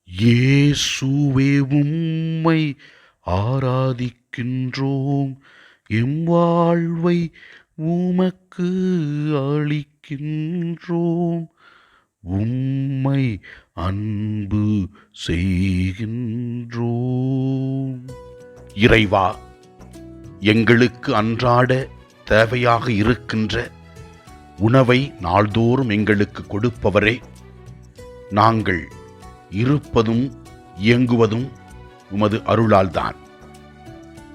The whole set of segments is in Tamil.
இயேசுவே உம்மை ஆராதிக்கின்றோம், எம் வாழ்வை உமக்கு அளிக்கின்றோம், உம்மை அன்பு செய்கின்றோம். இறைவா, எங்களுக்கு அன்றாட தேவையாக இருக்கின்ற உணவை நாள்தோறும் எங்களுக்கு கொடுப்பவரே, நாங்கள் இருப்பதும் இயங்குவதும் உமது அருளால்தான்.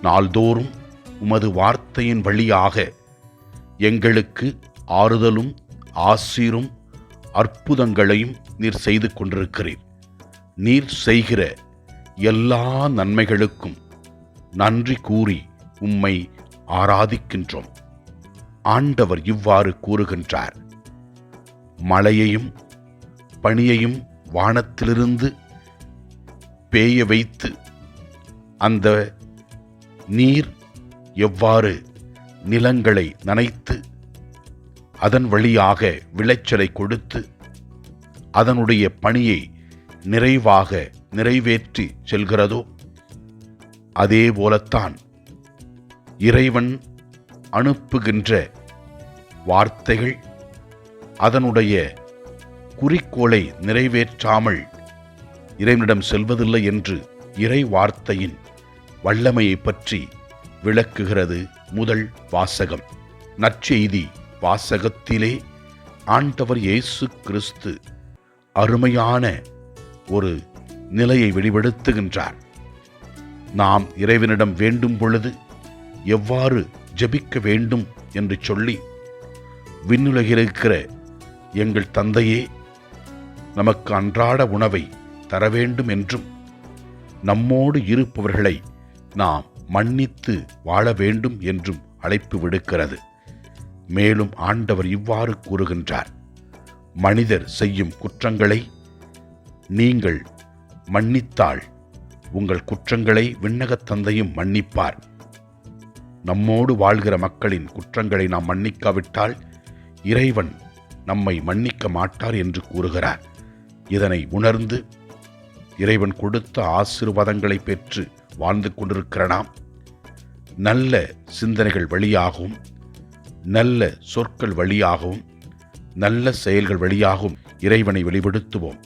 நாள்தோறும் உமது வார்த்தையின் வழியாக எங்களுக்கு ஆறுதலும் ஆசீரும் அற்புதங்களையும் நீர் செய்து கொண்டிருக்கிறீர். நீர் செய்கிற எல்லா நன்மைகளுக்கும் நன்றி கூறி உம்மை ஆராதிக்கின்றோம். ஆண்டவர் இவ்வாறு கூறுகின்றார்: மழையையும் பனியையும் வானத்திலிருந்து பேய வைத்து அந்த நீர் எவ்வாறு நிலங்களை நனைத்து அதன் வழியாக விளைச்சலை கொடுத்து அதனுடைய பணியை நிறைவாக நிறைவேற்றி செல்கிறதோ, அதே போலத்தான் இறைவன் அனுப்புகின்ற வார்த்தைகள் அதனுடைய குறிக்கோளை நிறைவேற்றாமல் இறைவனிடம் செல்வதில்லை என்று இறை வார்த்தையின் வல்லமையை பற்றி விளக்குகிறது முதல் வாசகம். நற்செய்தி வாசகத்திலே ஆண்டவர் இயேசு கிறிஸ்து அருமையான ஒரு நிலையை வெளிப்படுத்துகின்றார். நாம் இறைவனிடம் வேண்டும் பொழுது எவ்வாறு ஜெபிக்க வேண்டும் என்று சொல்லி, விண்ணுலகிலிருக்கிற எங்கள் தந்தையே, நமக்கு அன்றாட உணவை தர வேண்டும் என்றும், நம்மோடு இருப்பவர்களை நாம் மன்னித்து வாழ வேண்டும் என்றும் அழைப்பு விடுக்கிறது. மேலும் ஆண்டவர் இவ்வாறு கூறுகின்றார்: மனிதர் செய்யும் குற்றங்களை நீங்கள் மன்னித்தால் உங்கள் குற்றங்களை விண்ணகத் தந்தையும் மன்னிப்பார். நம்மோடு வாழ்கிற மக்களின் குற்றங்களை நாம் மன்னிக்காவிட்டால் இறைவன் நம்மை மன்னிக்க மாட்டார் என்று கூறுகிறார். இதனை உணர்ந்து இறைவன் கொடுத்த ஆசீர்வாதங்களை பெற்று வாழ்ந்து கொண்டிருக்கிற நாம் நல்ல சிந்தனைகள் வழியாகவும் நல்ல சொற்கள் வழியாகவும் நல்ல செயல்கள் வழியாகவும் இறைவனை வெளிப்படுத்துவோம்.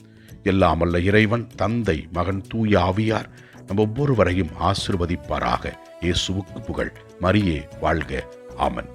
எல்லாம் வல்ல இறைவன் தந்தை, மகன், தூய ஆவியார் நம் ஒவ்வொருவரையும் ஆசீர்வதிப்பாராக. இயேசுவுக்கு புகழ். மரியே வாழ்க. ஆமென்.